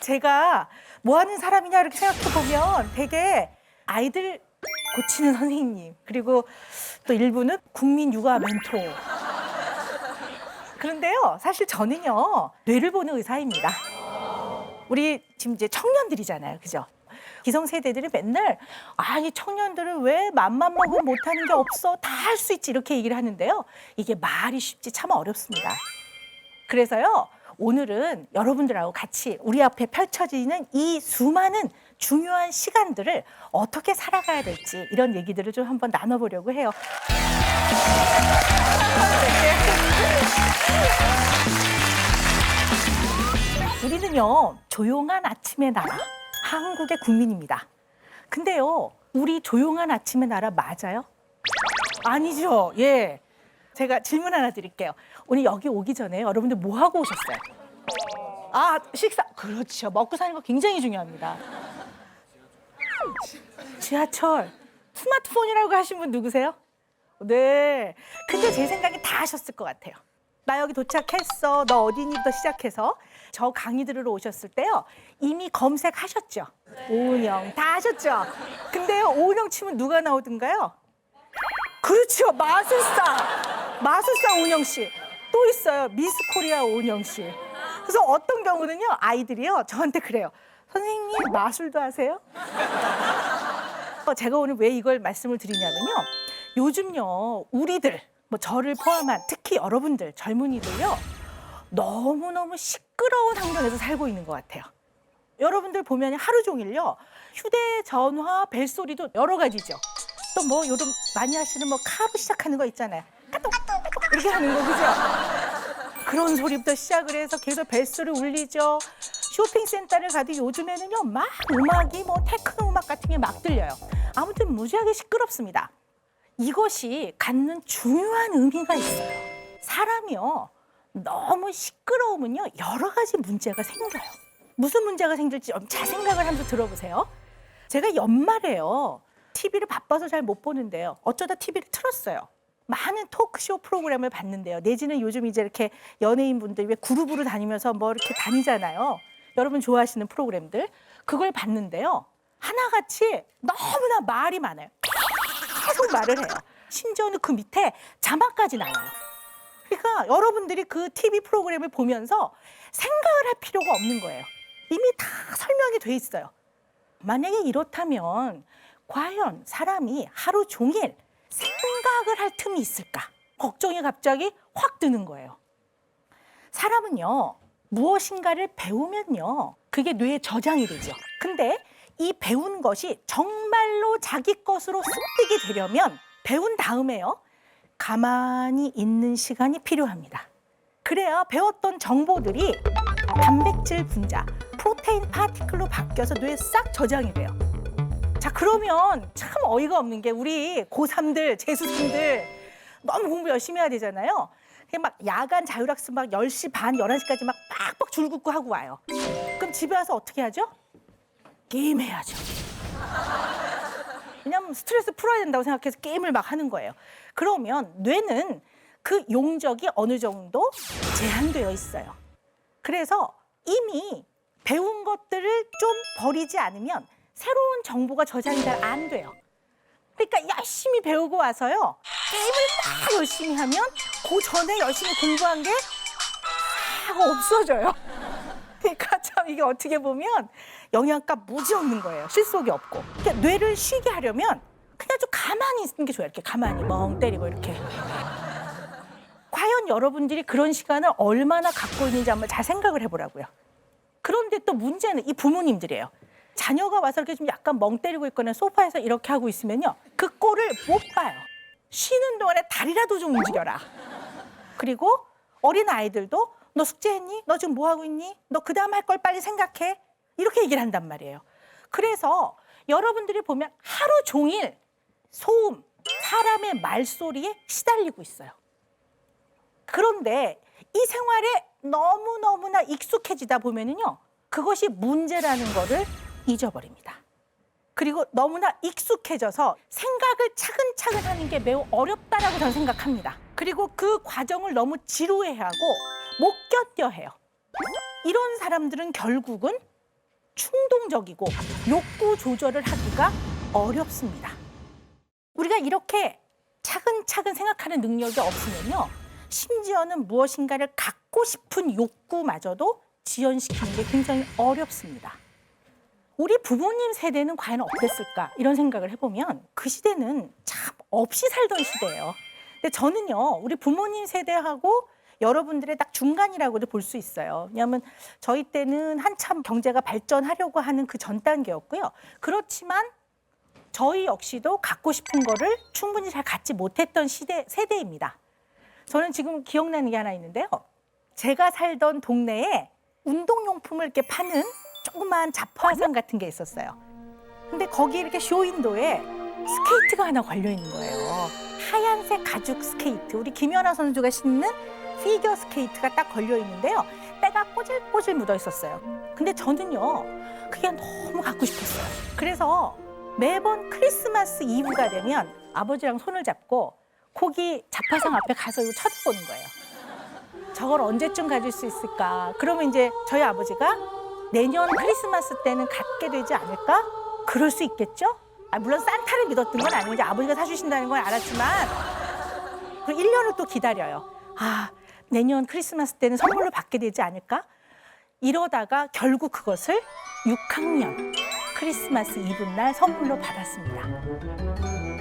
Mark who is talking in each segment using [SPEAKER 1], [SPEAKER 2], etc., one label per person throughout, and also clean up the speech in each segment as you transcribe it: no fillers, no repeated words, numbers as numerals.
[SPEAKER 1] 제가 뭐 하는 사람이냐 이렇게 생각해 보면 되게 아이들 고치는 선생님, 그리고 또 일부는 국민 육아 멘토. 그런데요, 사실 저는요, 뇌를 보는 의사입니다. 우리 지금 이제 청년들이잖아요, 그죠? 기성세대들이 맨날 아니 청년들은 왜 맘만 먹으면 못하는 게 없어, 다 할 수 있지 이렇게 얘기를 하는데요. 이게 말이 쉽지 참 어렵습니다. 그래서요, 오늘은 여러분들하고 같이 우리 앞에 펼쳐지는 이 수많은 중요한 시간들을 어떻게 살아가야 될지 이런 얘기들을 좀 한번 나눠보려고 해요. 우리는요, 조용한 아침의 나라, 한국의 국민입니다. 근데요, 우리 조용한 아침의 나라 맞아요? 아니죠. 예. 제가 질문 하나 드릴게요. 오늘 여기 오기 전에 여러분들 뭐 하고 오셨어요? 아, 식사. 그렇죠. 먹고 사는 거 굉장히 중요합니다. 지하철. 스마트폰이라고 하신 분 누구세요? 네. 근데 제 생각에 다 하셨을 것 같아요. 나 여기 도착했어. 너 어디니부터 시작해서 저 강의 들으러 오셨을 때요, 이미 검색하셨죠? 오은영 다 하셨죠? 근데요, 오은영 치면 누가 나오던가요? 그렇죠. 마술사 오은영 씨. 또 있어요. 미스 코리아 오은영 씨. 그래서 어떤 경우는요, 아이들이요, 저한테 그래요. 선생님, 마술도 하세요? 제가 오늘 왜 이걸 말씀을 드리냐면요, 요즘요, 우리들, 뭐 저를 포함한 특히 여러분들, 젊은이들요, 너무너무 시끄러운 환경에서 살고 있는 것 같아요. 여러분들 보면 하루 종일요, 휴대전화 벨소리도 여러 가지죠. 또 뭐 요즘 많이 하시는 뭐 카로 시작하는 거 있잖아요. 까똑 이렇게 하는 거, 그죠? 그런 소리부터 시작을 해서 계속 벨소리 울리죠. 쇼핑센터를 가도 요즘에는요, 막 음악이 뭐 테크노 음악 같은 게 막 들려요. 아무튼 무지하게 시끄럽습니다. 이것이 갖는 중요한 의미가 있어요. 사람이요, 너무 시끄러우면요, 여러 가지 문제가 생겨요. 무슨 문제가 생길지 잘 생각을 하면서 들어보세요. 제가 연말에요, TV를 바빠서 잘 못 보는데요, 어쩌다 TV를 틀었어요. 많은 토크쇼 프로그램을 봤는데요. 내지는 요즘 이제 이렇게 연예인분들이 왜 그룹으로 다니면서 뭐 이렇게 다니잖아요. 여러분 좋아하시는 프로그램들. 그걸 봤는데요, 하나같이 너무나 말이 많아요. 계속 말을 해요. 심지어는 그 밑에 자막까지 나와요. 그러니까 여러분들이 그 TV 프로그램을 보면서 생각을 할 필요가 없는 거예요. 이미 다 설명이 돼 있어요. 만약에 이렇다면 과연 사람이 하루 종일 생각을 할 틈이 있을까? 걱정이 갑자기 확 드는 거예요. 사람은요, 무엇인가를 배우면요, 그게 뇌에 저장이 되죠. 근데 이 배운 것이 정말로 자기 것으로 습득이 되려면 배운 다음에요, 가만히 있는 시간이 필요합니다. 그래야 배웠던 정보들이 단백질 분자, 프로테인 파티클로 바뀌어서 뇌에 싹 저장이 돼요. 자, 그러면 참 어이가 없는 게 우리 고3들, 재수생들 너무 공부 열심히 해야 되잖아요. 막 야간 자율학습 막 10시 반, 11시까지 막 빡빡 줄 긋고 하고 와요. 그럼 집에 와서 어떻게 하죠? 게임해야죠. 왜냐면 스트레스 풀어야 된다고 생각해서 게임을 막 하는 거예요. 그러면 뇌는 그 용적이 어느 정도 제한되어 있어요. 그래서 이미 배운 것들을 좀 버리지 않으면 새로운 정보가 저장이 잘 안 돼요. 그러니까 열심히 배우고 와서요, 게임을 막 열심히 하면 그 전에 열심히 공부한 게 다 없어져요. 그러니까 참 이게 어떻게 보면 영양가 무지 없는 거예요. 실속이 없고. 그러니까 뇌를 쉬게 하려면 그냥 좀 가만히 있는 게 좋아요. 이렇게 가만히 멍 때리고 이렇게. 과연 여러분들이 그런 시간을 얼마나 갖고 있는지 한번 잘 생각을 해보라고요. 그런데 또 문제는 이 부모님들이에요. 자녀가 와서 이렇게 좀 약간 멍 때리고 있거나 소파에서 이렇게 하고 있으면요, 그 꼴을 못 봐요. 쉬는 동안에 다리라도 좀 움직여라. 그리고 어린 아이들도 너 숙제했니? 너 지금 뭐 하고 있니? 너 그다음 할 걸 빨리 생각해. 이렇게 얘기를 한단 말이에요. 그래서 여러분들이 보면 하루 종일 소음, 사람의 말소리에 시달리고 있어요. 그런데 이 생활에 너무너무나 익숙해지다 보면은요, 그것이 문제라는 거를 잊어버립니다. 그리고 너무나 익숙해져서 생각을 차근차근 하는 게 매우 어렵다라고 저는 생각합니다. 그리고 그 과정을 너무 지루해하고 못 견뎌해요. 이런 사람들은 결국은 충동적이고 욕구 조절을 하기가 어렵습니다. 우리가 이렇게 차근차근 생각하는 능력이 없으면요, 심지어는 무엇인가를 갖고 싶은 욕구마저도 지연시키는 게 굉장히 어렵습니다. 우리 부모님 세대는 과연 어땠을까 이런 생각을 해보면 그 시대는 참 없이 살던 시대예요. 근데 저는요, 우리 부모님 세대하고 여러분들의 딱 중간이라고도 볼 수 있어요. 왜냐하면 저희 때는 한참 경제가 발전하려고 하는 그 전 단계였고요. 그렇지만 저희 역시도 갖고 싶은 거를 충분히 잘 갖지 못했던 세대입니다. 저는 지금 기억나는 게 하나 있는데요. 제가 살던 동네에 운동용품을 이렇게 파는 조그만 잡화상 같은 게 있었어요. 근데 거기 이렇게 쇼윈도에 스케이트가 하나 걸려 있는 거예요. 하얀색 가죽 스케이트. 우리 김연아 선수가 신는 피겨 스케이트가 딱 걸려 있는데요. 때가 꼬질꼬질 묻어 있었어요. 근데 저는요, 그게 너무 갖고 싶었어요. 그래서 매번 크리스마스 이브가 되면 아버지랑 손을 잡고 거기 잡화상 앞에 가서 이거 쳐다보는 거예요. 저걸 언제쯤 가질 수 있을까? 그러면 이제 저희 아버지가 내년 크리스마스 때는 갖게 되지 않을까? 그럴 수 있겠죠? 물론 산타를 믿었던 건 아니고 이제 아버지가 사주신다는 건 알았지만 그리고 1년을 또 기다려요. 내년 크리스마스 때는 선물로 받게 되지 않을까? 이러다가 결국 그것을 6학년 크리스마스 이브날 선물로 받았습니다.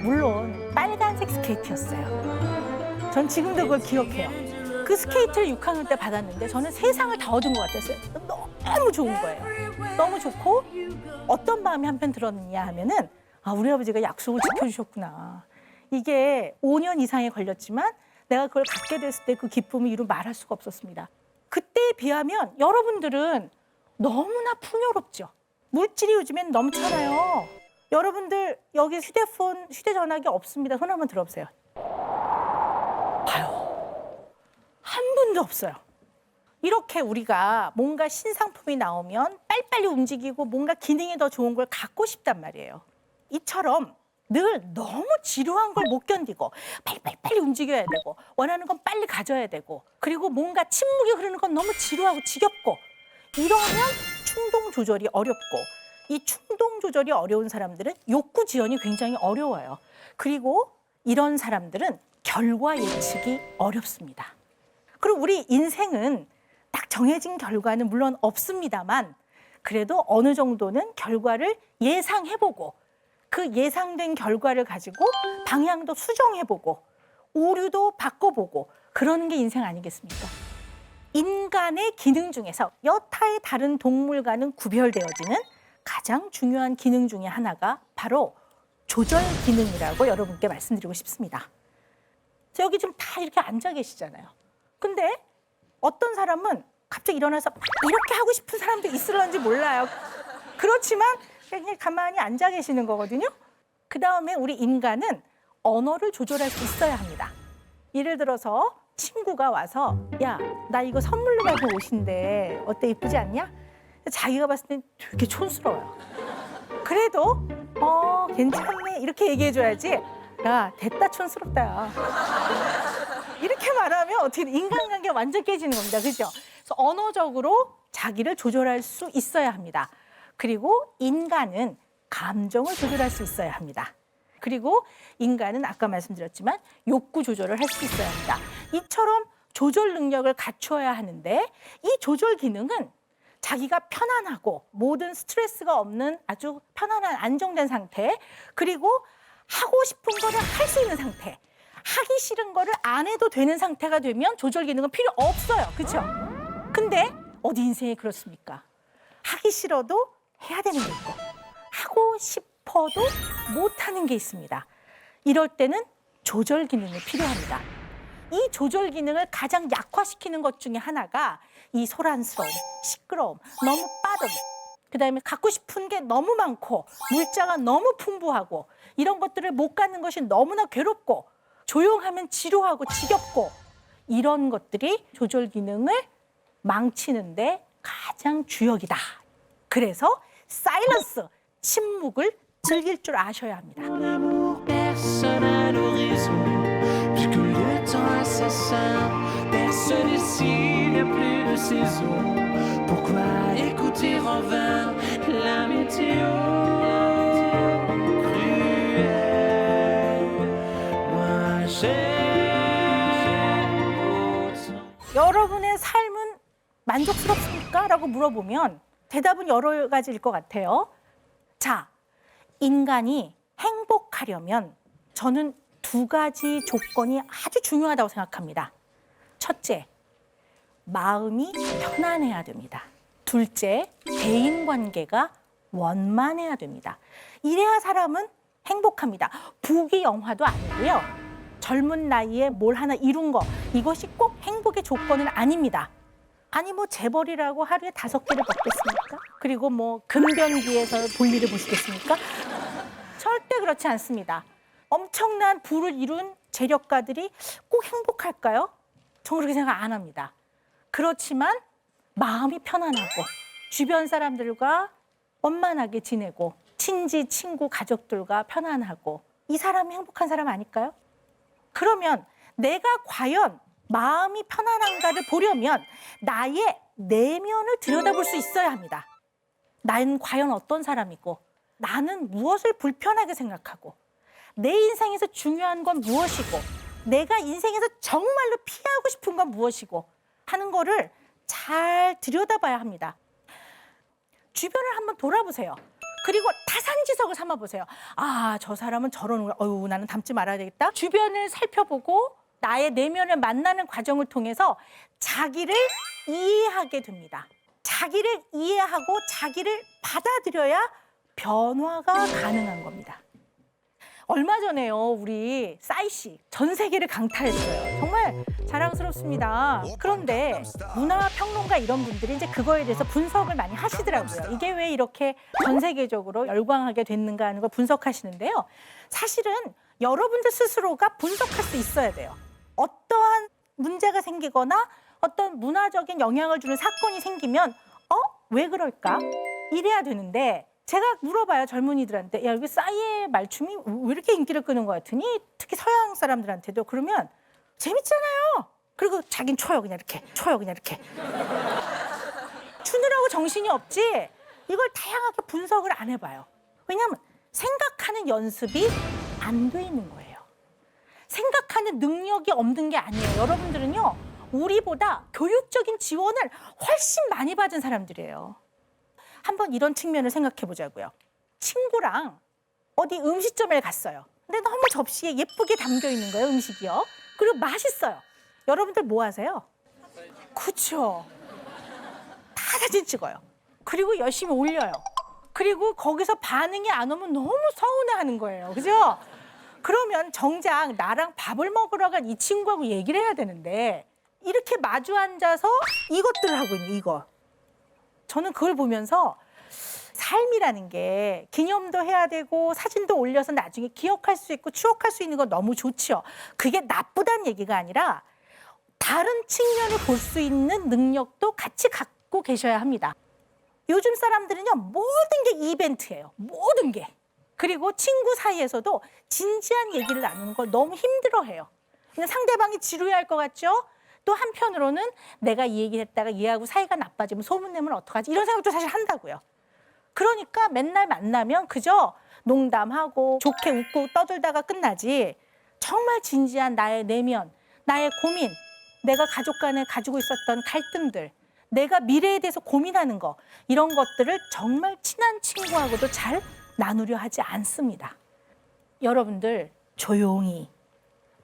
[SPEAKER 1] 물론 빨간색 스케이트였어요. 전 지금도 그걸 기억해요. 그 스케이트를 6학년 때 받았는데 저는 세상을 다 얻은 것 같았어요. 너무 좋은 거예요. 너무 좋고 어떤 마음이 한편 들었느냐 하면은 우리 아버지가 약속을 지켜주셨구나. 이게 5년 이상이 걸렸지만 내가 그걸 갖게 됐을 때 그 기쁨을 이루 말할 수가 없었습니다. 그때에 비하면 여러분들은 너무나 풍요롭죠. 물질이 요즘엔 넘쳐나요. 여러분들 여기 휴대폰, 휴대전화기 없습니다. 손 한번 들어보세요. 봐요. 한 분도 없어요. 이렇게 우리가 뭔가 신상품이 나오면 빨리빨리 움직이고 뭔가 기능이 더 좋은 걸 갖고 싶단 말이에요. 이처럼 늘 너무 지루한 걸 못 견디고 빨리 움직여야 되고 원하는 건 빨리 가져야 되고 그리고 뭔가 침묵이 흐르는 건 너무 지루하고 지겹고 이러면 충동 조절이 어렵고 이 충동 조절이 어려운 사람들은 욕구 지연이 굉장히 어려워요. 그리고 이런 사람들은 결과 예측이 어렵습니다. 그리고 우리 인생은 딱 정해진 결과는 물론 없습니다만 그래도 어느 정도는 결과를 예상해보고 그 예상된 결과를 가지고 방향도 수정해보고 오류도 바꿔보고 그러는 게 인생 아니겠습니까? 인간의 기능 중에서 여타의 다른 동물과는 구별되어지는 가장 중요한 기능 중에 하나가 바로 조절 기능이라고 여러분께 말씀드리고 싶습니다. 여기 지금 다 이렇게 앉아 계시잖아요. 근데 어떤 사람은 갑자기 일어나서 이렇게 하고 싶은 사람도 있을런지 몰라요. 그렇지만 그냥 가만히 앉아 계시는 거거든요. 그다음에 우리 인간은 언어를 조절할 수 있어야 합니다. 예를 들어서 친구가 와서 야, 나 이거 선물로 받은 옷인데 어때, 이쁘지 않냐? 자기가 봤을 땐 되게 촌스러워요. 그래도 괜찮네 이렇게 얘기해줘야지. 야, 됐다 촌스럽다. 야. 이렇게 말하면 어떻게 인간관계가 완전 깨지는 겁니다. 그죠? 그래서 언어적으로 자기를 조절할 수 있어야 합니다. 그리고 인간은 감정을 조절할 수 있어야 합니다. 그리고 인간은 아까 말씀드렸지만 욕구 조절을 할 수 있어야 합니다. 이처럼 조절 능력을 갖추어야 하는데 이 조절 기능은 자기가 편안하고 모든 스트레스가 없는 아주 편안한 안정된 상태, 그리고 하고 싶은 거를 할 수 있는 상태, 하기 싫은 거를 안 해도 되는 상태가 되면 조절 기능은 필요 없어요. 그렇죠? 근데 어디 인생이 그렇습니까? 하기 싫어도 해야 되는 게 있고 하고 싶어도 못하는 게 있습니다. 이럴 때는 조절 기능이 필요합니다. 이 조절 기능을 가장 약화시키는 것 중에 하나가 이 소란스러움, 시끄러움, 너무 빠름, 그다음에 갖고 싶은 게 너무 많고 물자가 너무 풍부하고 이런 것들을 못 갖는 것이 너무나 괴롭고 조용하면 지루하고 지겹고 이런 것들이 조절 기능을 망치는데 가장 주역이다. 그래서 사일런스, 침묵을 즐길 줄 아셔야 합니다.
[SPEAKER 2] Personne ici n'a plus de saison. Pourquoi écouter en vain la météo cruelle? Moi j'aime autant.
[SPEAKER 1] 여러분의 삶은 만족스럽습니까? 라고 물어보면 대답은 여러 가지일 것 같아요. 자, 인간이 행복하려면 저는 두 가지 조건이 아주 중요하다고 생각합니다. 첫째, 마음이 편안해야 됩니다. 둘째, 대인관계가 원만해야 됩니다. 이래야 사람은 행복합니다. 부귀 영화도 아니고요. 젊은 나이에 뭘 하나 이룬 거, 이것이 꼭 행복의 조건은 아닙니다. 아니 뭐 재벌이라고 하루에 5끼를 먹겠습니까? 그리고 뭐 금변기에서 볼일을 보시겠습니까? 절대 그렇지 않습니다. 엄청난 부를 이룬 재력가들이 꼭 행복할까요? 저는 그렇게 생각 안 합니다. 그렇지만 마음이 편안하고 주변 사람들과 원만하게 지내고 친지, 친구, 가족들과 편안하고 이 사람이 행복한 사람 아닐까요? 그러면 내가 과연 마음이 편안한가를 보려면 나의 내면을 들여다볼 수 있어야 합니다. 나는 과연 어떤 사람이고 나는 무엇을 불편하게 생각하고 내 인생에서 중요한 건 무엇이고 내가 인생에서 정말로 피하고 싶은 건 무엇이고 하는 거를 잘 들여다봐야 합니다. 주변을 한번 돌아보세요. 그리고 타산지석을 삼아보세요. 아, 저 사람은 저런, 나는 닮지 말아야 되겠다. 주변을 살펴보고 나의 내면을 만나는 과정을 통해서 자기를 이해하게 됩니다. 자기를 이해하고 자기를 받아들여야 변화가 가능한 겁니다. 얼마 전에요, 우리 싸이 씨 전 세계를 강타했어요. 정말 자랑스럽습니다. 그런데 문화평론가 이런 분들이 이제 그거에 대해서 분석을 많이 하시더라고요. 이게 왜 이렇게 전 세계적으로 열광하게 됐는가 하는 걸 분석하시는데요. 사실은 여러분들 스스로가 분석할 수 있어야 돼요. 어떠한 문제가 생기거나 어떤 문화적인 영향을 주는 사건이 생기면 왜 그럴까? 이래야 되는데 제가 물어봐요, 젊은이들한테. 야, 여기 싸이의 말춤이 왜 이렇게 인기를 끄는 것 같으니? 특히 서양 사람들한테도. 그러면 재밌잖아요. 그리고 자긴 쳐요, 그냥 이렇게. 추느라고 정신이 없지 이걸 다양하게 분석을 안 해봐요. 왜냐하면 생각하는 연습이 안 돼 있는 거예요. 생각하는 능력이 없는 게 아니에요. 여러분들은요, 우리보다 교육적인 지원을 훨씬 많이 받은 사람들이에요. 한번 이런 측면을 생각해 보자고요. 친구랑 어디 음식점에 갔어요. 근데 너무 접시에 예쁘게 담겨 있는 거예요, 음식이요. 그리고 맛있어요. 여러분들 뭐 하세요? 그렇죠. 다 사진 찍어요. 그리고 열심히 올려요. 그리고 거기서 반응이 안 오면 너무 서운해하는 거예요. 그죠? 그러면 정작 나랑 밥을 먹으러 간 이 친구하고 얘기를 해야 되는데 이렇게 마주 앉아서 이것들을 하고 있는 이거. 저는 그걸 보면서 삶이라는 게 기념도 해야 되고 사진도 올려서 나중에 기억할 수 있고 추억할 수 있는 건 너무 좋죠. 그게 나쁘다는 얘기가 아니라 다른 측면을 볼 수 있는 능력도 같이 갖고 계셔야 합니다. 요즘 사람들은요, 모든 게 이벤트예요. 모든 게. 그리고 친구 사이에서도 진지한 얘기를 나누는 걸 너무 힘들어해요. 그냥 상대방이 지루해할 것 같죠? 또 한편으로는 내가 이 얘기를 했다가 얘하고 사이가 나빠지면 소문내면 어떡하지? 이런 생각도 사실 한다고요. 그러니까 맨날 만나면 그저 농담하고 좋게 웃고 떠들다가 끝나지 정말 진지한 나의 내면, 나의 고민, 내가 가족 간에 가지고 있었던 갈등들, 내가 미래에 대해서 고민하는 거 이런 것들을 정말 친한 친구하고도 잘 나누려 하지 않습니다. 여러분들 조용히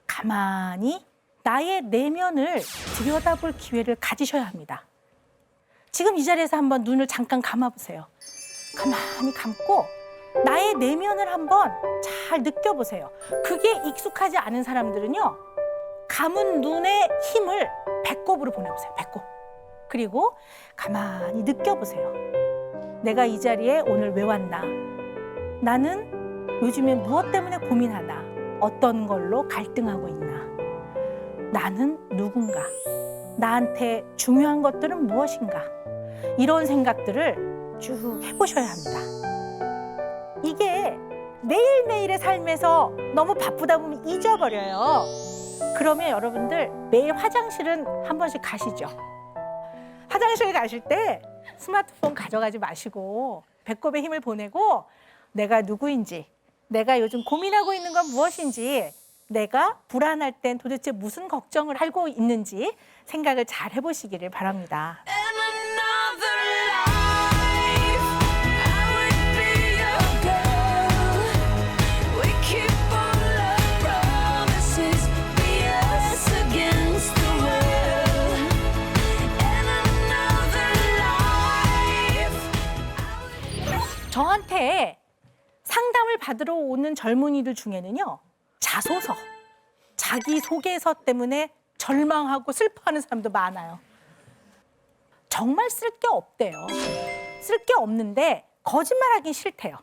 [SPEAKER 1] 가만히 나의 내면을 들여다볼 기회를 가지셔야 합니다. 지금 이 자리에서 한번 눈을 잠깐 감아보세요. 가만히 감고 나의 내면을 한번 잘 느껴보세요. 그게 익숙하지 않은 사람들은요, 감은 눈의 힘을 배꼽으로 보내보세요. 배꼽. 그리고 가만히 느껴보세요. 내가 이 자리에 오늘 왜 왔나? 나는 요즘에 무엇 때문에 고민하나? 어떤 걸로 갈등하고 있나? 나는 누군가? 나한테 중요한 것들은 무엇인가? 이런 생각들을 쭉 해보셔야 합니다. 이게 매일매일의 삶에서 너무 바쁘다 보면 잊어버려요. 그러면 여러분들 매일 화장실은 한 번씩 가시죠. 화장실 가실 때 스마트폰 가져가지 마시고 배꼽에 힘을 보내고 내가 누구인지, 내가 요즘 고민하고 있는 건 무엇인지, 내가 불안할 땐 도대체 무슨 걱정을 하고 있는지 생각을 잘 해보시기를 바랍니다.
[SPEAKER 2] In another life, I would be your girl. We keep all our promises, be us against the world. In another life.
[SPEAKER 1] 저한테 상담을 받으러 오는 젊은이들 중에는요, 자소서, 자기소개서 때문에 절망하고 슬퍼하는 사람도 많아요. 정말 쓸 게 없대요. 쓸 게 없는데 거짓말하긴 싫대요.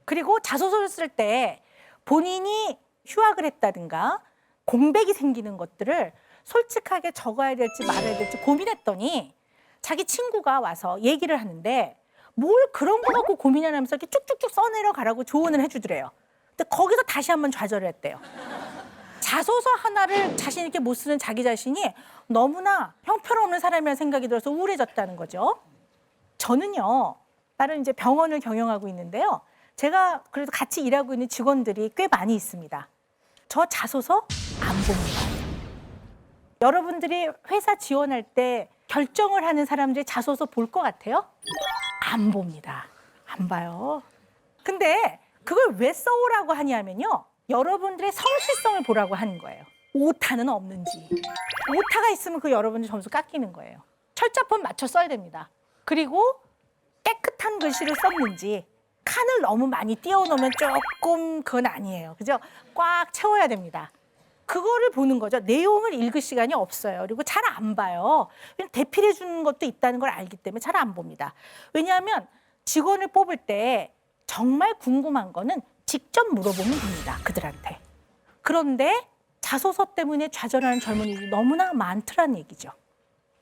[SPEAKER 1] 그리고 자소서를 쓸 때 본인이 휴학을 했다든가 공백이 생기는 것들을 솔직하게 적어야 될지 말아야 될지 고민했더니 자기 친구가 와서 얘기를 하는데 뭘 그런 거 갖고 고민하면서 이렇게 쭉쭉쭉 써내려가라고 조언을 해주더래요. 근데 거기서 다시 한번 좌절을 했대요. 자소서 하나를 자신 있게 못 쓰는 자기 자신이 너무나 형편없는 사람이라는 생각이 들어서 우울해졌다는 거죠. 저는요, 다른 이제 병원을 경영하고 있는데요. 제가 그래도 같이 일하고 있는 직원들이 꽤 많이 있습니다. 저 자소서 안 봅니다. 여러분들이 회사 지원할 때 결정을 하는 사람들이 자소서 볼 것 같아요? 안 봅니다. 안 봐요. 근데 그걸 왜 써오라고 하냐면요. 여러분들의 성실성을 보라고 하는 거예요. 오타는 없는지. 오타가 있으면 그 여러분들 점수 깎이는 거예요. 철자폰 맞춰 써야 됩니다. 그리고 깨끗한 글씨를 썼는지 칸을 너무 많이 띄워놓으면 조금 그건 아니에요. 그죠? 꽉 채워야 됩니다. 그거를 보는 거죠. 내용을 읽을 시간이 없어요. 그리고 잘 안 봐요. 대필해 주는 것도 있다는 걸 알기 때문에 잘 안 봅니다. 왜냐하면 직원을 뽑을 때 정말 궁금한 거는 직접 물어보면 됩니다. 그들한테. 그런데 자소서 때문에 좌절하는 젊은이들이 너무나 많더란 얘기죠.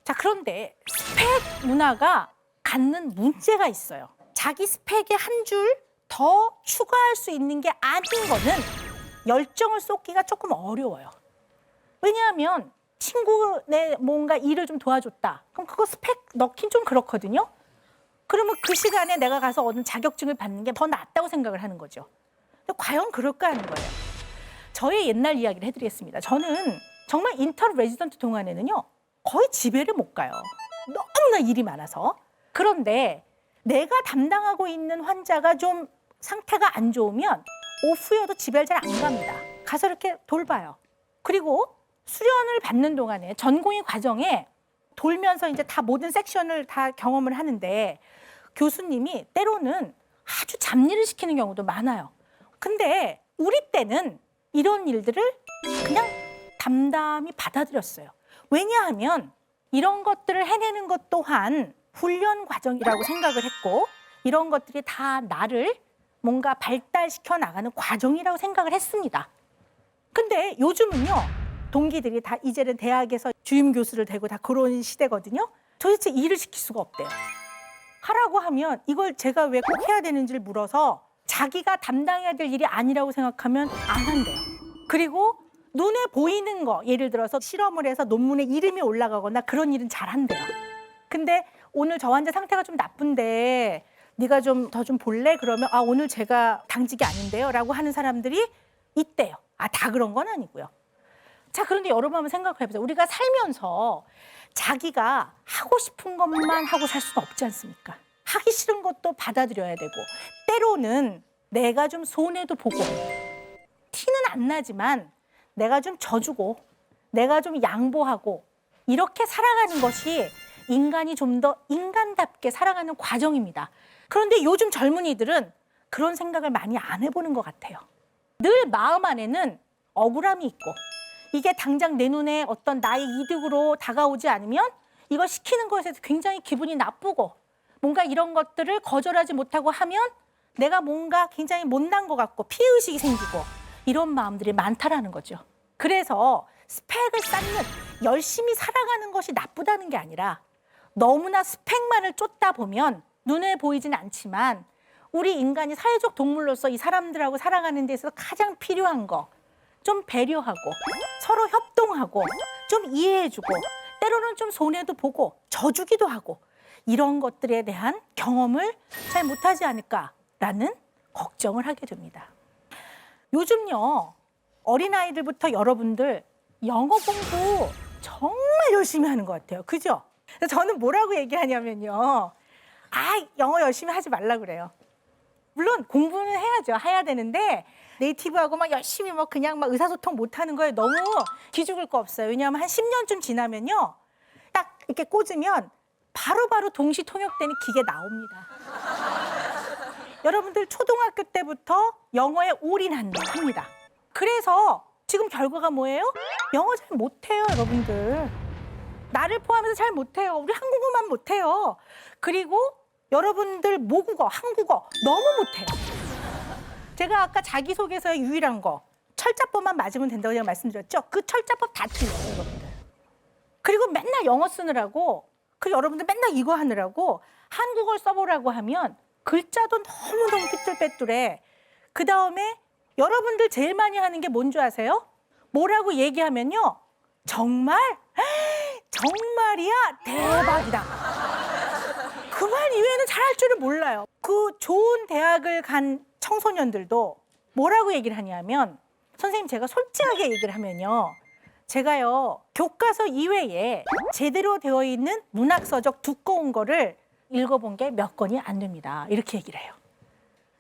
[SPEAKER 1] 자, 그런데 스펙 문화가 갖는 문제가 있어요. 자기 스펙에 한 줄 더 추가할 수 있는 게 아닌 거는 열정을 쏟기가 조금 어려워요. 왜냐하면 친구네 뭔가 일을 좀 도와줬다. 그럼 그거 스펙 넣긴 좀 그렇거든요. 그러면 그 시간에 내가 가서 얻은 자격증을 받는 게 더 낫다고 생각을 하는 거죠. 근데 과연 그럴까 하는 거예요. 저의 옛날 이야기를 해드리겠습니다. 저는 정말 인턴 레지던트 동안에는요. 거의 집에를 못 가요. 너무나 일이 많아서. 그런데 내가 담당하고 있는 환자가 좀 상태가 안 좋으면 오후여도 집에 잘 안 갑니다. 가서 이렇게 돌봐요. 그리고 수련을 받는 동안에 전공의 과정에 돌면서 이제 다 모든 섹션을 다 경험을 하는데 교수님이 때로는 아주 잡일을 시키는 경우도 많아요. 근데 우리 때는 이런 일들을 그냥 담담히 받아들였어요. 왜냐하면 이런 것들을 해내는 것 또한 훈련 과정이라고 생각을 했고 이런 것들이 다 나를 뭔가 발달시켜 나가는 과정이라고 생각을 했습니다. 근데 요즘은요. 동기들이 다 이제는 대학에서 주임 교수를 되고 다 그런 시대거든요. 도대체 일을 시킬 수가 없대요. 하라고 하면 이걸 제가 왜 꼭 해야 되는지를 물어서 자기가 담당해야 될 일이 아니라고 생각하면 안 한대요. 그리고 눈에 보이는 거, 예를 들어서 실험을 해서 논문에 이름이 올라가거나 그런 일은 잘 한대요. 근데 오늘 저 환자 상태가 좀 나쁜데 네가 좀 더 좀 볼래? 그러면 아 오늘 제가 당직이 아닌데요 라고 하는 사람들이 있대요. 아 다 그런 건 아니고요. 자, 그런데 여러분 한번 생각을 해보세요. 우리가 살면서 자기가 하고 싶은 것만 하고 살 수는 없지 않습니까? 하기 싫은 것도 받아들여야 되고 때로는 내가 좀 손해도 보고 티는 안 나지만 내가 좀 져주고 내가 좀 양보하고 이렇게 살아가는 것이 인간이 좀 더 인간답게 살아가는 과정입니다. 그런데 요즘 젊은이들은 그런 생각을 많이 안 해보는 것 같아요. 늘 마음 안에는 억울함이 있고 이게 당장 내 눈에 어떤 나의 이득으로 다가오지 않으면 이걸 시키는 것에 대해서 굉장히 기분이 나쁘고 뭔가 이런 것들을 거절하지 못하고 하면 내가 뭔가 굉장히 못난 것 같고 피해의식이 생기고 이런 마음들이 많다라는 거죠. 그래서 스펙을 쌓는 열심히 살아가는 것이 나쁘다는 게 아니라 너무나 스펙만을 쫓다 보면 눈에 보이진 않지만 우리 인간이 사회적 동물로서 이 사람들하고 살아가는 데 있어서 가장 필요한 거 좀 배려하고 서로 협동하고 좀 이해해주고 때로는 좀 손해도 보고 져주기도 하고 이런 것들에 대한 경험을 잘 못하지 않을까라는 걱정을 하게 됩니다. 요즘요, 어린아이들부터 여러분들 영어 공부 정말 열심히 하는 것 같아요. 그죠? 그래서 저는 뭐라고 얘기하냐면요. 영어 열심히 하지 말라 그래요. 물론 공부는 해야죠. 해야 되는데 네이티브하고 막 열심히 막 그냥 막 의사소통 못하는 거에 너무 기죽을 거 없어요. 왜냐하면 한 10년쯤 지나면요. 딱 이렇게 꽂으면 바로바로 동시 통역되는 기계 나옵니다. 여러분들 초등학교 때부터 영어에 올인합니다. 그래서 지금 결과가 뭐예요? 영어 잘 못해요, 여러분들. 나를 포함해서 잘 못해요. 우리 한국어만 못해요. 그리고 여러분들 모국어, 한국어 너무 못해요. 제가 아까 자기소개서의 유일한 거 철자법만 맞으면 된다고 제가 말씀드렸죠? 그 철자법 다 틀려요, 여러분들. 그리고 맨날 영어 쓰느라고 여러분들 맨날 이거 하느라고 한국어를 써보라고 하면 글자도 너무너무 삐뚤빼뚤해. 그다음에 여러분들 제일 많이 하는 게 뭔지 아세요? 뭐라고 얘기하면요. 정말? 정말이야? 대박이다. 그 말 이외에는 잘할 줄을 몰라요. 그 좋은 대학을 간 청소년들도 뭐라고 얘기를 하냐면 선생님 제가 솔직하게 얘기를 하면요. 제가요 교과서 이외에 제대로 되어 있는 문학서적 두꺼운 거를 읽어본 게 몇 권이 안 됩니다. 이렇게 얘기를 해요.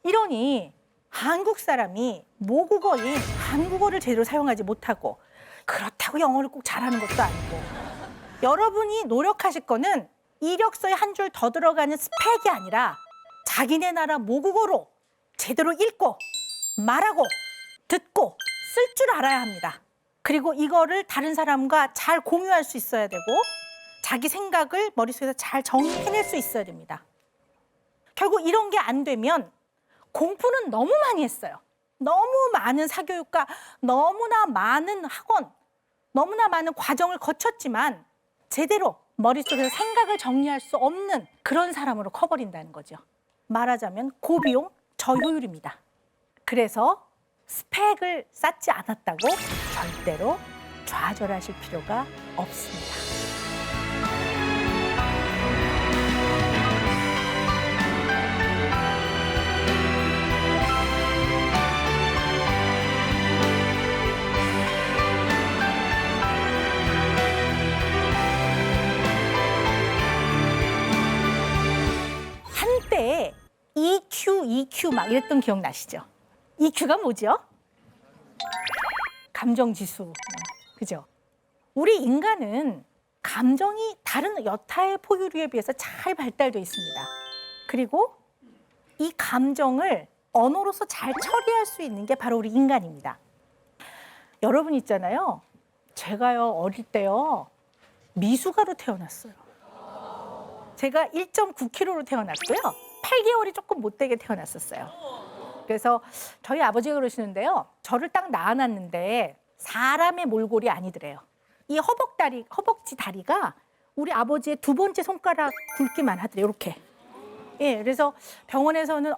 [SPEAKER 1] 이러니 한국 사람이 모국어인 한국어를 제대로 사용하지 못하고 그렇다고 영어를 꼭 잘하는 것도 아니고 여러분이 노력하실 거는 이력서에 한 줄 더 들어가는 스펙이 아니라 자기네 나라 모국어로 제대로 읽고 말하고 듣고 쓸 줄 알아야 합니다. 그리고 이거를 다른 사람과 잘 공유할 수 있어야 되고 자기 생각을 머릿속에서 잘 정리해낼 수 있어야 됩니다. 결국 이런 게 안 되면 공부는 너무 많이 했어요. 너무 많은 사교육과 너무나 많은 학원, 너무나 많은 과정을 거쳤지만 제대로 머릿속에서 생각을 정리할 수 없는 그런 사람으로 커버린다는 거죠. 말하자면 고비용 저효율입니다. 그래서 스펙을 쌓지 않았다고 절대로 좌절하실 필요가 없습니다. 한때 EQ 막 이랬던 기억 나시죠? EQ가 뭐죠? 감정지수. 그죠? 우리 인간은 감정이 다른 여타의 포유류에 비해서 잘 발달되어 있습니다. 그리고 이 감정을 언어로서 잘 처리할 수 있는 게 바로 우리 인간입니다. 여러분 있잖아요. 제가요, 어릴 때요, 미숙아로 태어났어요. 제가 1.9kg로 태어났고요. 8개월이 조금 못되게 태어났었어요. 그래서 저희 아버지가 그러시는데요. 저를 딱 낳아놨는데 사람의 몰골이 아니더래요. 이 허벅지 다리가 우리 아버지의 두 번째 손가락 굵기만 하더래요. 이렇게. 예, 그래서 병원에서는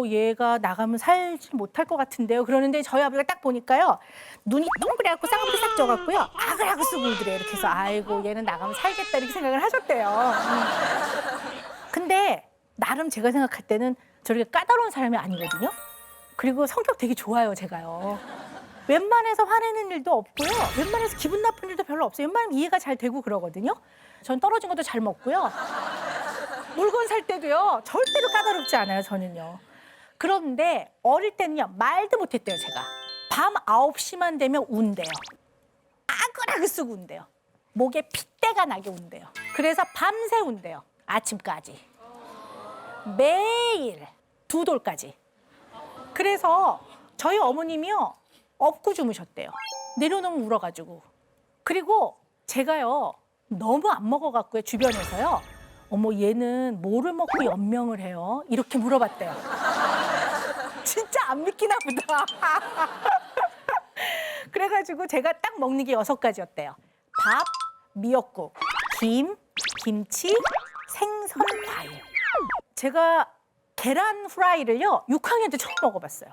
[SPEAKER 1] 얘가 나가면 살지 못할 것 같은데요. 그러는데 저희 아버지가 딱 보니까요. 눈이 동그래갖고 쌍꺼풀이 싹 져갖고요. 아글아글 쓰고 울더래요. 이렇게 해서 아이고 얘는 나가면 살겠다 이렇게 생각을 하셨대요. 근데 나름 제가 생각할 때는 저렇게 까다로운 사람이 아니거든요. 그리고 성격 되게 좋아요, 제가요. 웬만해서 화내는 일도 없고요. 웬만해서 기분 나쁜 일도 별로 없어요. 웬만하면 이해가 잘 되고 그러거든요. 전 떨어진 것도 잘 먹고요. 물건 살 때도요. 절대로 까다롭지 않아요, 저는요. 그런데 어릴 때는요. 말도 못했대요, 제가. 밤 9시만 되면 운대요. 아그라그 쓰고 운대요. 목에 핏대가 나게 운대요. 그래서 밤새 운대요. 아침까지. 매일 2돌까지. 그래서 저희 어머님이요. 업고 주무셨대요. 내려놓으면 울어가지고. 그리고 제가요. 너무 안 먹어갖고요. 주변에서요. 어머 얘는 뭐를 먹고 연명을 해요? 이렇게 물어봤대요. 진짜 안 믿기나 보다. 그래가지고 제가 딱 먹는 게 6가지였대요. 밥, 미역국, 김, 김치, 생선, 과일. 제가 계란 후라이를요 6학년 때 처음 먹어봤어요.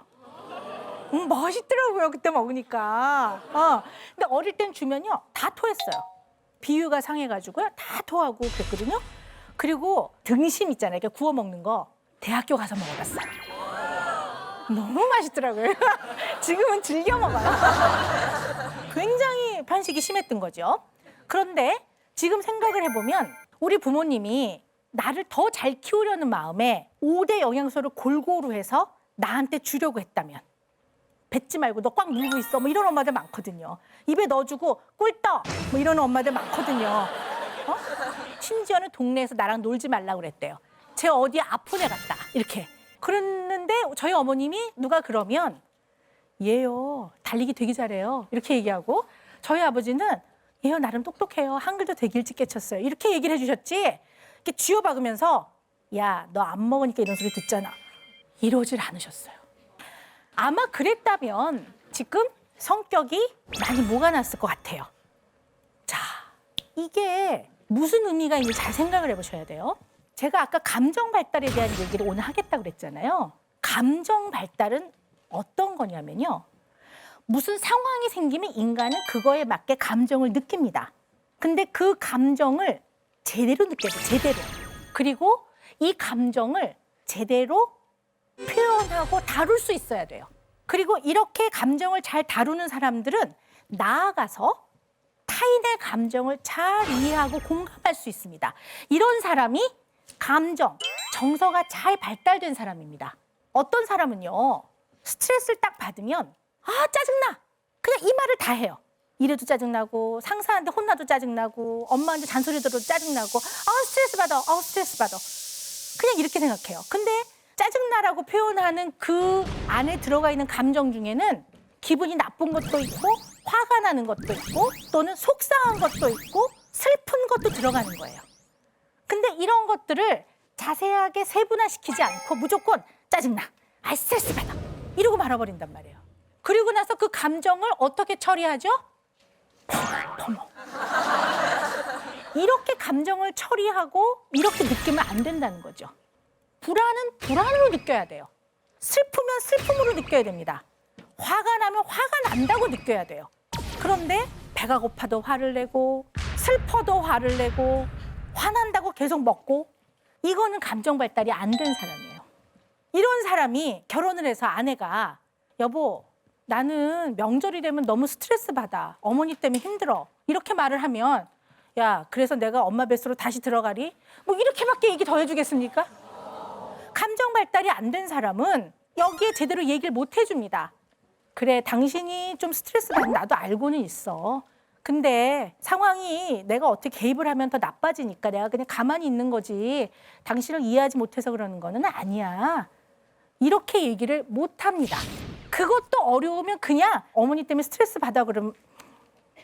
[SPEAKER 1] 맛있더라고요 그때 먹으니까. 근데 어릴 땐 주면요 다 토했어요. 비위가 상해가지고요 다 토하고 그랬거든요. 그리고 등심 있잖아요. 이렇게 구워 먹는 거 대학교 가서 먹어봤어요. 너무 맛있더라고요. 지금은 즐겨 먹어요. 굉장히 편식이 심했던 거죠. 그런데 지금 생각을 해보면 우리 부모님이 나를 더 잘 키우려는 마음에 5대 영양소를 골고루 해서 나한테 주려고 했다면 뱉지 말고 너 꽉 물고 있어 뭐 이런 엄마들 많거든요. 입에 넣어주고 꿀떡 뭐 이런 엄마들 많거든요. 심지어는 동네에서 나랑 놀지 말라고 그랬대요. 쟤 어디 아픈 애 같다 이렇게. 그랬는데 저희 어머님이 누가 그러면 얘요 달리기 되게 잘해요 이렇게 얘기하고, 저희 아버지는 얘요 나름 똑똑해요 한글도 되게 일찍 깨쳤어요 이렇게 얘기를 해주셨지, 이렇게 쥐어박으면서 야 너 안 먹으니까 이런 소리 듣잖아 이러질 않으셨어요. 아마 그랬다면 지금 성격이 많이 녹아났을 것 같아요. 자, 이게 무슨 의미가 있는지 잘 생각을 해보셔야 돼요. 제가 아까 감정 발달에 대한 얘기를 오늘 하겠다고 그랬잖아요. 감정 발달은 어떤 거냐면요. 무슨 상황이 생기면 인간은 그거에 맞게 감정을 느낍니다. 근데 그 감정을 제대로 느껴야 돼요. 제대로. 그리고 이 감정을 제대로 표현하고 다룰 수 있어야 돼요. 그리고 이렇게 감정을 잘 다루는 사람들은 나아가서 타인의 감정을 잘 이해하고 공감할 수 있습니다. 이런 사람이 감정, 정서가 잘 발달된 사람입니다. 어떤 사람은요, 스트레스를 딱 받으면 아 짜증나! 그냥 이 말을 다 해요. 이래도 짜증나고 상사한테 혼나도 짜증나고 엄마한테 잔소리 들어도 짜증나고 스트레스 받아, 스트레스 받아. 그냥 이렇게 생각해요. 근데 짜증나라고 표현하는 그 안에 들어가 있는 감정 중에는 기분이 나쁜 것도 있고 화가 나는 것도 있고 또는 속상한 것도 있고 슬픈 것도 들어가는 거예요. 근데 이런 것들을 자세하게 세분화시키지 않고 무조건 짜증나, 스트레스 받아 이러고 말아버린단 말이에요. 그리고 나서 그 감정을 어떻게 처리하죠? 퍼먹. 이렇게 감정을 처리하고 이렇게 느끼면 안 된다는 거죠. 불안은 불안으로 느껴야 돼요. 슬프면 슬픔으로 느껴야 됩니다. 화가 나면 화가 난다고 느껴야 돼요. 그런데 배가 고파도 화를 내고 슬퍼도 화를 내고 화난다고 계속 먹고, 이거는 감정 발달이 안 된 사람이에요. 이런 사람이 결혼을 해서 아내가 여보 나는 명절이 되면 너무 스트레스 받아. 어머니 때문에 힘들어. 이렇게 말을 하면 야 그래서 내가 엄마 뱃속으로 다시 들어가리? 뭐 이렇게밖에 얘기 더 해주겠습니까? 감정 발달이 안 된 사람은 여기에 제대로 얘기를 못 해줍니다. 그래 당신이 좀 스트레스 받는 나도 알고는 있어. 근데 상황이 내가 어떻게 개입을 하면 더 나빠지니까 내가 그냥 가만히 있는 거지 당신을 이해하지 못해서 그러는 거는 아니야. 이렇게 얘기를 못 합니다. 그것도 어려우면 그냥 어머니 때문에 스트레스 받아 그러면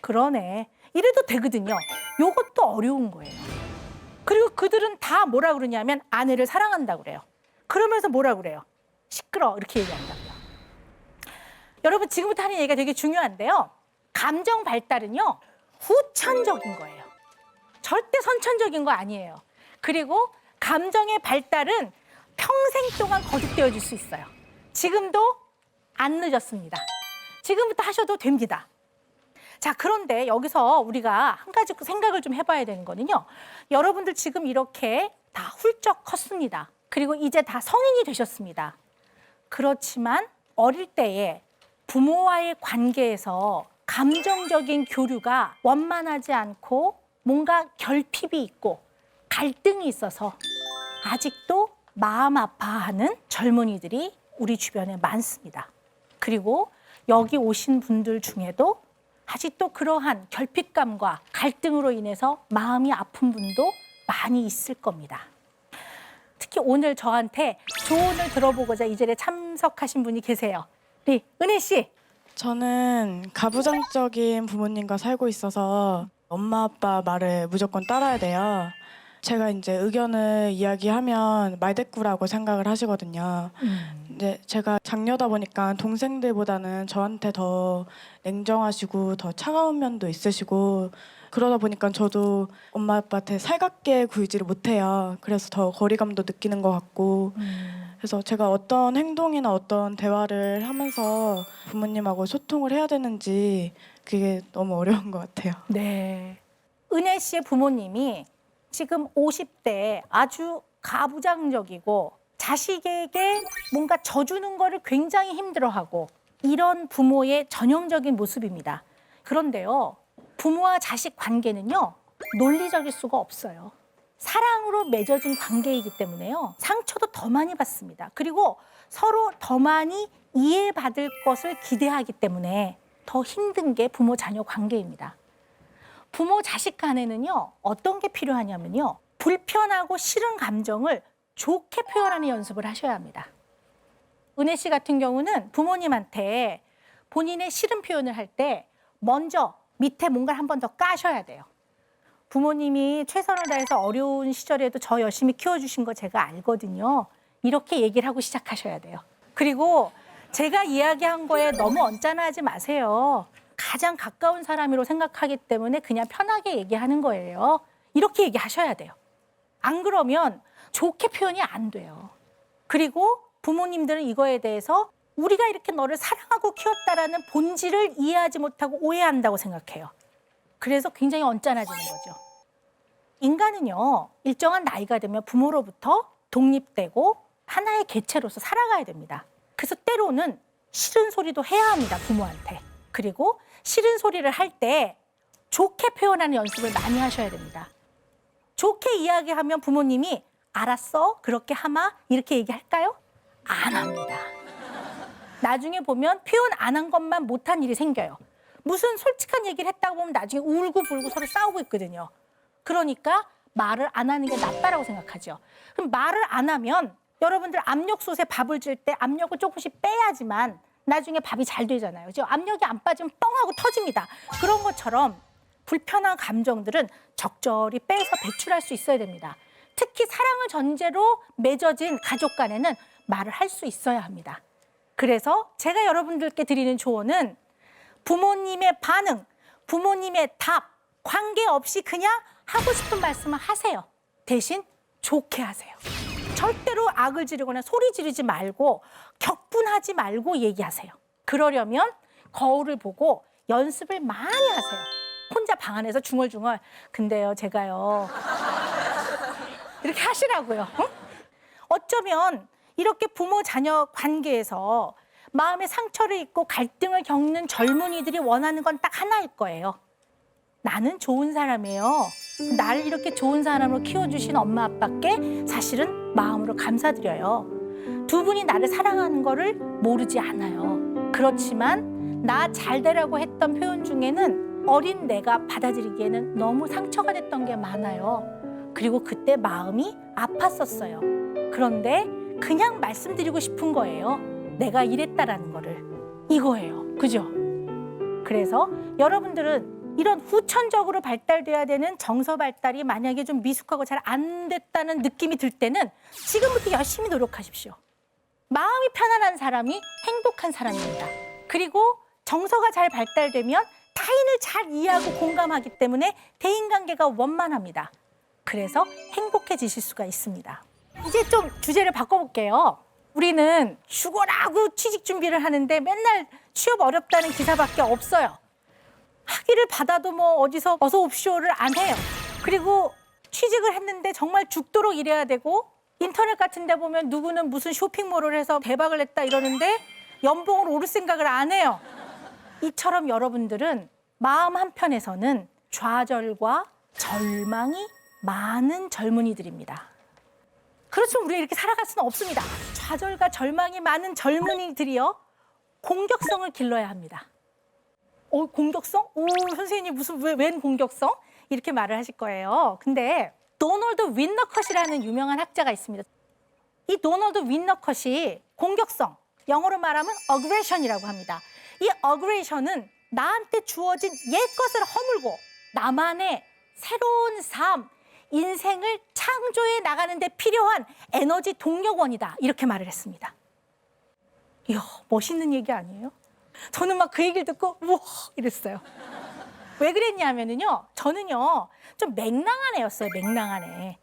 [SPEAKER 1] 그러네 이래도 되거든요. 이것도 어려운 거예요. 그리고 그들은 다 뭐라 그러냐면 아내를 사랑한다고 그래요. 그러면서 뭐라 그래요? 시끄러 이렇게 얘기한다고요. 여러분 지금부터 하는 얘기가 되게 중요한데요. 감정 발달은요 후천적인 거예요. 절대 선천적인 거 아니에요. 그리고 감정의 발달은 평생 동안 거듭되어질 수 있어요. 지금도 안 늦었습니다. 지금부터 하셔도 됩니다. 자, 그런데 여기서 우리가 한 가지 생각을 좀 해봐야 되는 거는요. 여러분들 지금 이렇게 다 훌쩍 컸습니다. 그리고 이제 다 성인이 되셨습니다. 그렇지만 어릴 때에 부모와의 관계에서 감정적인 교류가 원만하지 않고 뭔가 결핍이 있고 갈등이 있어서 아직도 마음 아파하는 젊은이들이 우리 주변에 많습니다. 그리고 여기 오신 분들 중에도 아직도 그러한 결핍감과 갈등으로 인해서 마음이 아픈 분도 많이 있을 겁니다. 특히 오늘 저한테 조언을 들어보고자 이 자리에 참석하신 분이 계세요. 우리 은혜 씨.
[SPEAKER 3] 저는 가부장적인 부모님과 살고 있어서 엄마 아빠 말을 무조건 따라야 돼요. 제가 이제 의견을 이야기하면 말대꾸라고 생각을 하시거든요. 근데 제가 장녀다 보니까 동생들보다는 저한테 더 냉정하시고 더 차가운 면도 있으시고 그러다 보니까 저도 엄마 아빠한테 살갑게 굴지를 못해요. 그래서 더 거리감도 느끼는 것 같고 그래서 제가 어떤 행동이나 어떤 대화를 하면서 부모님하고 소통을 해야 되는지 그게 너무 어려운 것 같아요.
[SPEAKER 1] 네. 은혜 씨의 부모님이 지금 50대 아주 가부장적이고 자식에게 뭔가 져주는 거를 굉장히 힘들어하고 이런 부모의 전형적인 모습입니다. 그런데요, 부모와 자식 관계는요, 논리적일 수가 없어요. 사랑으로 맺어진 관계이기 때문에요, 상처도 더 많이 받습니다. 그리고 서로 더 많이 이해받을 것을 기대하기 때문에 더 힘든 게 부모 자녀 관계입니다. 부모 자식 간에는요, 어떤 게 필요하냐면요, 불편하고 싫은 감정을 좋게 표현하는 연습을 하셔야 합니다. 은혜 씨 같은 경우는 부모님한테 본인의 싫은 표현을 할 때 먼저 밑에 뭔가를 한 번 더 까셔야 돼요. 부모님이 최선을 다해서 어려운 시절에도 저 열심히 키워주신 거 제가 알거든요. 이렇게 얘기를 하고 시작하셔야 돼요. 그리고 제가 이야기한 거에 너무 언짢아하지 마세요. 가장 가까운 사람으로 생각하기 때문에 그냥 편하게 얘기하는 거예요. 이렇게 얘기하셔야 돼요. 안 그러면 좋게 표현이 안 돼요. 그리고 부모님들은 이거에 대해서 우리가 이렇게 너를 사랑하고 키웠다라는 본질을 이해하지 못하고 오해한다고 생각해요. 그래서 굉장히 언짢아지는 거죠. 인간은요, 일정한 나이가 되면 부모로부터 독립되고 하나의 개체로서 살아가야 됩니다. 그래서 때로는 싫은 소리도 해야 합니다, 부모한테. 그리고 싫은 소리를 할 때 좋게 표현하는 연습을 많이 하셔야 됩니다. 좋게 이야기하면 부모님이 알았어, 그렇게 하마, 이렇게 얘기할까요? 안 합니다. 나중에 보면 표현 안 한 것만 못한 일이 생겨요. 무슨 솔직한 얘기를 했다고 보면 나중에 울고불고 서로 싸우고 있거든요. 그러니까 말을 안 하는 게 낫다라고 생각하죠. 그럼 말을 안 하면 여러분들 압력솥에 밥을 줄 때 압력을 조금씩 빼야지만 나중에 밥이 잘 되잖아요. 그죠? 압력이 안 빠지면 뻥 하고 터집니다. 그런 것처럼 불편한 감정들은 적절히 빼서 배출할 수 있어야 됩니다. 특히 사랑을 전제로 맺어진 가족 간에는 말을 할 수 있어야 합니다. 그래서 제가 여러분들께 드리는 조언은 부모님의 반응, 부모님의 답, 관계없이 그냥 하고 싶은 말씀을 하세요. 대신 좋게 하세요. 절대로 악을 지르거나 소리 지르지 말고 격분하지 말고 얘기하세요. 그러려면 거울을 보고 연습을 많이 하세요. 혼자 방 안에서 중얼중얼 근데요 제가요 이렇게 하시라고요. 응? 어쩌면 이렇게 부모 자녀 관계에서 마음의 상처를 입고 갈등을 겪는 젊은이들이 원하는 건 딱 하나일 거예요. 나는 좋은 사람이에요. 나를 이렇게 좋은 사람으로 키워주신 엄마 아빠께 사실은 마음으로 감사드려요. 두 분이 나를 사랑하는 거를 모르지 않아요. 그렇지만 나 잘되라고 했던 표현 중에는 어린 내가 받아들이기에는 너무 상처가 됐던 게 많아요. 그리고 그때 마음이 아팠었어요. 그런데 그냥 말씀드리고 싶은 거예요. 내가 이랬다라는 거를. 이거예요. 그죠? 그래서 여러분들은 이런 후천적으로 발달돼야 되는 정서 발달이 만약에 좀 미숙하고 잘 안 됐다는 느낌이 들 때는 지금부터 열심히 노력하십시오. 마음이 편안한 사람이 행복한 사람입니다. 그리고 정서가 잘 발달되면 타인을 잘 이해하고 공감하기 때문에 대인관계가 원만합니다. 그래서 행복해지실 수가 있습니다. 이제 좀 주제를 바꿔볼게요. 우리는 죽어라고 취직 준비를 하는데 맨날 취업 어렵다는 기사밖에 없어요. 학위를 받아도 뭐 어디서 어서 옵쇼를 안 해요. 그리고 취직을 했는데 정말 죽도록 일해야 되고 인터넷 같은 데 보면 누구는 무슨 쇼핑몰을 해서 대박을 냈다 이러는데 연봉을 오를 생각을 안 해요. 이처럼 여러분들은 마음 한편에서는 좌절과 절망이 많은 젊은이들입니다. 그렇지만 우리가 이렇게 살아갈 수는 없습니다. 좌절과 절망이 많은 젊은이들이요, 공격성을 길러야 합니다. 공격성? 오, 선생님이 무슨 웬 공격성? 이렇게 말을 하실 거예요. 근데 도널드 윈너컷이라는 유명한 학자가 있습니다. 이 도널드 윈너컷이 공격성, 영어로 말하면 aggression이라고 합니다. 이 aggression은 나한테 주어진 옛것을 허물고 나만의 새로운 삶, 인생을 창조해 나가는 데 필요한 에너지 동력원이다. 이렇게 말을 했습니다. 이야, 멋있는 얘기 아니에요? 저는 막 그 얘기를 듣고 우와 이랬어요. 왜 그랬냐면요, 저는요 좀 맹랑한 애였어요. 맹랑한 애.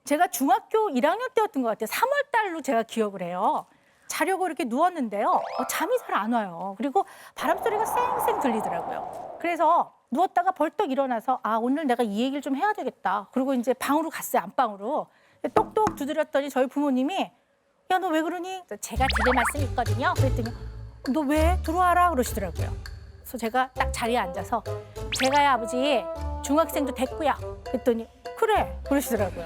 [SPEAKER 1] 제가 중학교 1학년 때였던 것 같아요. 3월 달로 제가 기억을 해요. 자려고 이렇게 누웠는데요, 잠이 잘 안 와요. 그리고 바람 소리가 쌩쌩 들리더라고요. 그래서 누웠다가 벌떡 일어나서 아 오늘 내가 이 얘기를 좀 해야 되겠다. 그리고 이제 방으로 갔어요. 안방으로. 똑똑 두드렸더니 저희 부모님이 야 너 왜 그러니? 제가 드릴 말씀이 있거든요. 그랬더니 너 왜? 들어와라 그러시더라고요. 그래서 제가 딱 자리에 앉아서 제가요 아버지 중학생도 됐고요. 그랬더니 그래 그러시더라고요.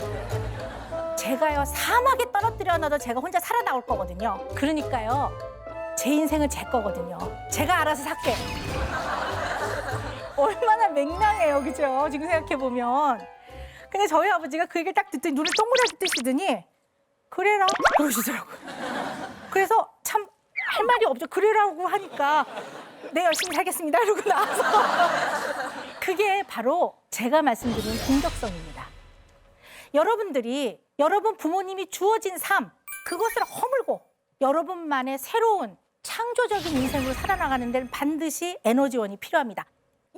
[SPEAKER 1] 제가요 사막에 떨어뜨려 놔도 제가 혼자 살아나올 거거든요. 그러니까요 제 인생은 제 거거든요. 제가 알아서 살게. 얼마나 맹랑해요, 그죠? 지금 생각해 보면. 근데 저희 아버지가 그 얘기를 딱 듣더니 눈을 동그랗게 뜨시더니 그래라 그러시더라고요. 그래서 참 할 말이 없죠. 그래라고 하니까 네 열심히 살겠습니다 이러고 나와서 그게 바로 제가 말씀드린 공격성입니다. 여러분들이 여러분 부모님이 주어진 삶 그것을 허물고 여러분만의 새로운 창조적인 인생으로 살아나가는 데는 반드시 에너지원이 필요합니다.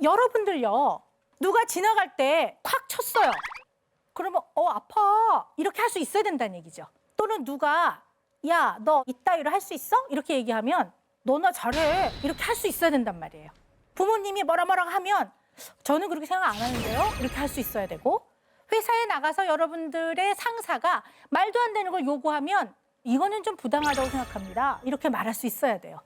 [SPEAKER 1] 여러분들요 누가 지나갈 때 콱 쳤어요. 그러면 아파 이렇게 할 수 있어야 된다는 얘기죠. 또는 누가 야 너 이따위로 할 수 있어? 이렇게 얘기하면 너나 잘해 이렇게 할 수 있어야 된단 말이에요. 부모님이 뭐라 하면 저는 그렇게 생각 안 하는데요 이렇게 할 수 있어야 되고 회사에 나가서 여러분들의 상사가 말도 안 되는 걸 요구하면 이거는 좀 부당하다고 생각합니다 이렇게 말할 수 있어야 돼요.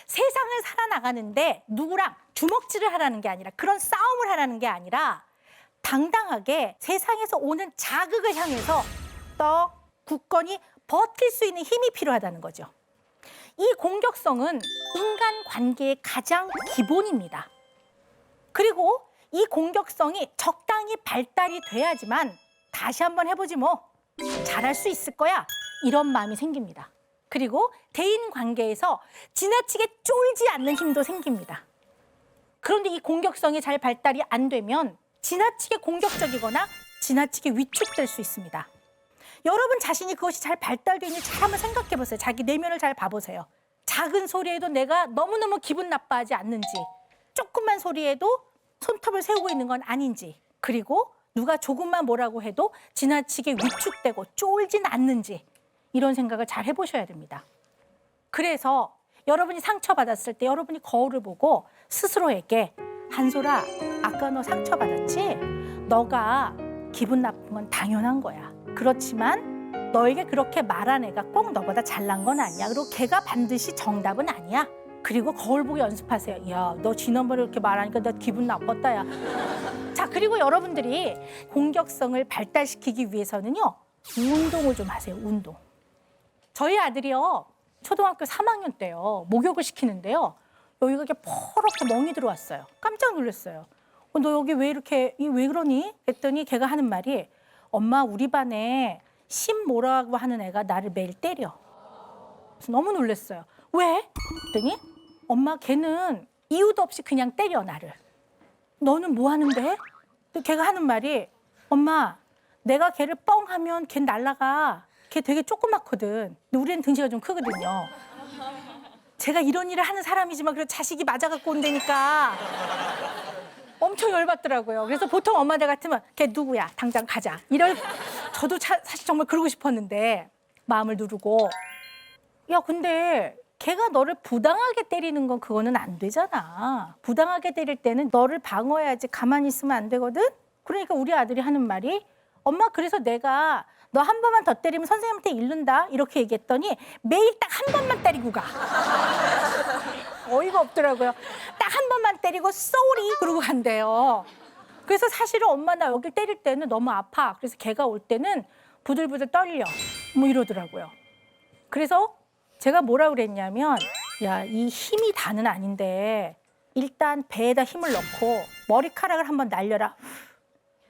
[SPEAKER 1] 세상을 살아나가는데 누구랑 주먹질을 하라는 게 아니라 그런 싸움을 하라는 게 아니라 당당하게 세상에서 오는 자극을 향해서 더 굳건히 버틸 수 있는 힘이 필요하다는 거죠. 이 공격성은 인간관계의 가장 기본입니다. 그리고 이 공격성이 적당히 발달이 돼야지만 다시 한번 해보지 뭐 잘할 수 있을 거야 이런 마음이 생깁니다. 그리고 대인관계에서 지나치게 쫄지 않는 힘도 생깁니다. 그런데 이 공격성이 잘 발달이 안 되면 지나치게 공격적이거나 지나치게 위축될 수 있습니다. 여러분 자신이 그것이 잘 발달되는지 잘 한번 생각해 보세요. 자기 내면을 잘 봐보세요. 작은 소리에도 내가 너무너무 기분 나빠하지 않는지 조금만 소리에도 손톱을 세우고 있는 건 아닌지 그리고 누가 조금만 뭐라고 해도 지나치게 위축되고 쫄진 않는지 이런 생각을 잘 해보셔야 됩니다. 그래서 여러분이 상처받았을 때 여러분이 거울을 보고 스스로에게 한솔아 아까 너 상처받았지? 너가 기분 나쁜 건 당연한 거야. 그렇지만 너에게 그렇게 말한 애가 꼭 너보다 잘난 건 아니야. 그리고 걔가 반드시 정답은 아니야. 그리고 거울 보고 연습하세요. 야, 너 지난번에 이렇게 말하니까 나 기분 나빴다 야. 자, 그리고 여러분들이 공격성을 발달시키기 위해서는요. 운동을 좀 하세요. 운동. 저희 아들이요. 초등학교 3학년 때요. 목욕을 시키는데요. 여기가 이렇게 퍼렇게 멍이 들어왔어요. 깜짝 놀랐어요. 너 여기 왜 이렇게 왜 그러니? 그랬더니 걔가 하는 말이 엄마 우리 반에 심모라고 하는 애가 나를 매일 때려. 그래서 너무 놀랐어요. 왜? 그랬더니 엄마 걔는 이유도 없이 그냥 때려 나를. 너는 뭐 하는데? 걔가 하는 말이 엄마 내가 걔를 뻥 하면 걔 날라가. 걔 되게 조그맣거든. 근데 우리는 등치가 좀 크거든요. 제가 이런 일을 하는 사람이지만 그래도 자식이 맞아갖고 온다니까 엄청 열받더라고요. 그래서 보통 엄마들 같으면 걔 누구야? 당장 가자. 저도 사실 정말 그러고 싶었는데 마음을 누르고 야 근데 걔가 너를 부당하게 때리는 건 그거는 안 되잖아. 부당하게 때릴 때는 너를 방어해야지 가만히 있으면 안 되거든. 그러니까 우리 아들이 하는 말이 엄마 그래서 내가 너 한 번만 더 때리면 선생님한테 잃는다 이렇게 얘기했더니 매일 딱 한 번만 때리고 가. 어이가 없더라고요. 딱 한 번만 때리고 쏘리 그러고 간대요. 그래서 사실은 엄마 나 여기 때릴 때는 너무 아파. 그래서 걔가 올 때는 부들부들 떨려. 뭐 이러더라고요. 그래서 제가 뭐라 그랬냐면 야, 이 힘이 다는 아닌데 일단 배에다 힘을 넣고 머리카락을 한번 날려라.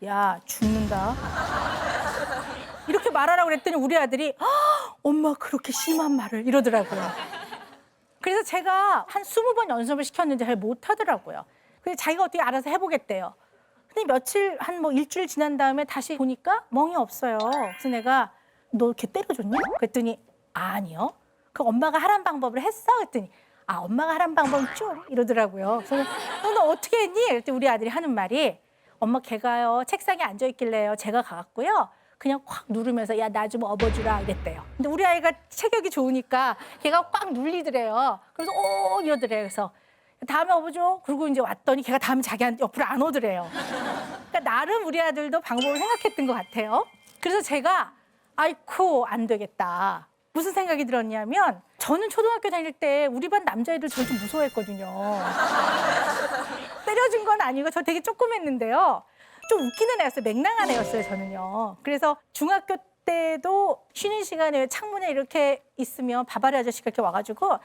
[SPEAKER 1] 야, 죽는다. 이렇게 말하라고 그랬더니 우리 아들이 엄마 그렇게 심한 말을 이러더라고요. 그래서 제가 한 20번 연습을 시켰는데 잘 못하더라고요. 그래서 자기가 어떻게 알아서 해보겠대요. 근데 며칠 한 뭐 일주일 지난 다음에 다시 보니까 멍이 없어요. 그래서 내가 너 이렇게 때려줬냐? 그랬더니 아니요. 그 엄마가 하란 방법을 했어? 그랬더니 엄마가 하란 방법은 좀 이러더라고요. 그래서 너 어떻게 했니? 그랬더니 우리 아들이 하는 말이 엄마 걔가요 책상에 앉아있길래요. 제가 가갖고요. 그냥 콱 누르면서 야 나 좀 업어주라 이랬대요. 근데 우리 아이가 체격이 좋으니까 걔가 꽉 눌리더래요. 그래서 오 이러더래요. 그래서 다음에 와보죠. 그리고 이제 왔더니 걔가 다음에 자기한테 옆으로 안 오더래요. 그러니까 나름 우리 아들도 방법을 생각했던 것 같아요. 그래서 제가 아이쿠 안 되겠다. 무슨 생각이 들었냐면 저는 초등학교 다닐 때 우리 반 남자애들 저 좀 무서워했거든요. 때려준 건 아니고 저 되게 조그맸는데요. 좀 웃기는 애였어요. 맹랑한 애였어요, 저는요. 그래서 중학교 때도 쉬는 시간에 창문에 이렇게 있으면 바바리 아저씨가 이렇게 와가지고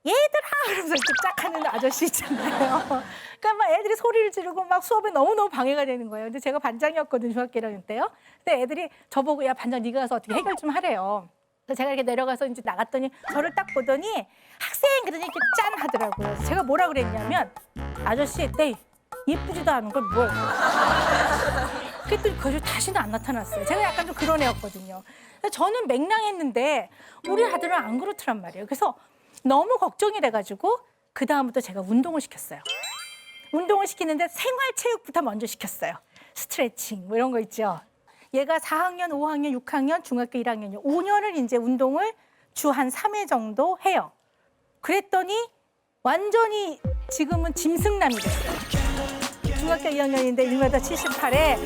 [SPEAKER 1] 얘들아! 그러면서 이렇게 쫙 하는 아저씨 있잖아요. 그러니까 막 애들이 소리를 지르고 막 수업에 너무너무 방해가 되는 거예요. 근데 제가 반장이었거든요, 중학교 1학년 때요. 근데 애들이 저보고 야, 반장 네가 가서 어떻게 해결 좀 하래요. 그래서 제가 이렇게 내려가서 이제 나갔더니 저를 딱 보더니 학생! 그러더니 이렇게 짠! 하더라고요. 그래서 제가 뭐라 그랬냐면 아저씨, 네, 예쁘지도 않은 걸 뭘. 그랬더니 그 아저씨 다시는 안 나타났어요. 제가 약간 좀 그런 애였거든요. 저는 맹랑했는데 우리 아들은 안 그렇더란 말이에요. 그래서 너무 걱정이 돼가지고 그 다음부터 제가 운동을 시켰어요. 운동을 시키는데 생활체육부터 먼저 시켰어요. 스트레칭 뭐 이런 거 있죠. 얘가 4학년, 5학년, 6학년, 중학교 1학년이요. 5년을 이제 운동을 주 한 3회 정도 해요. 그랬더니 완전히 지금은 짐승남이 됐어요. 중학교 2학년인데 1m 78에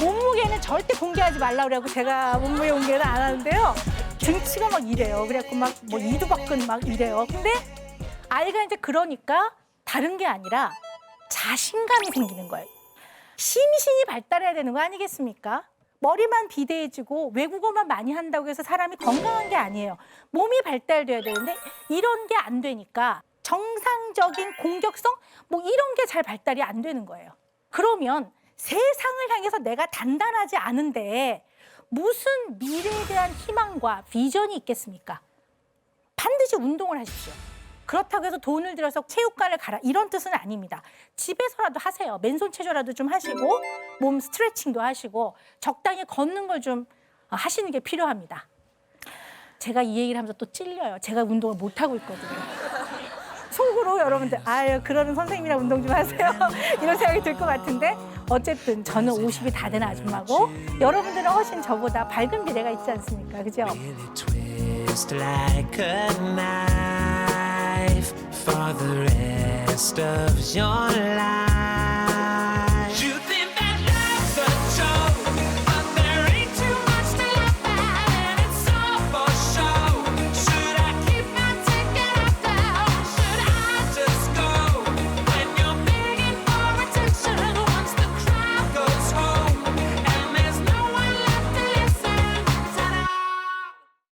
[SPEAKER 1] 몸무게는 절대 공개하지 말라고 그래갖고 제가 몸무게 공개는 안 하는데요. 등치가 막 이래요. 그래갖고 막 뭐 이두박근 막 이래요. 근데 아이가 이제 그러니까 다른 게 아니라 자신감이 생기는 거예요. 심신이 발달해야 되는 거 아니겠습니까? 머리만 비대해지고 외국어만 많이 한다고 해서 사람이 건강한 게 아니에요. 몸이 발달돼야 되는데 이런 게 안 되니까 정상적인 공격성 뭐 이런 게 잘 발달이 안 되는 거예요. 그러면 세상을 향해서 내가 단단하지 않은데 무슨 미래에 대한 희망과 비전이 있겠습니까? 반드시 운동을 하십시오. 그렇다고 해서 돈을 들여서 체육관을 가라 이런 뜻은 아닙니다. 집에서라도 하세요. 맨손 체조라도 좀 하시고 몸 스트레칭도 하시고 적당히 걷는 걸 좀 하시는 게 필요합니다. 제가 이 얘기를 하면서 또 찔려요. 제가 운동을 못하고 있거든요. 속으로 여러분들 아유 그러는 선생님이랑 운동 좀 하세요. 이런 생각이 들 것 같은데 어쨌든 저는 50이 다 된 아줌마고 여러분들은 훨씬 저보다 밝은 미래가 있지 않습니까? 그죠?
[SPEAKER 2] Twist like a knife for the rest of your life.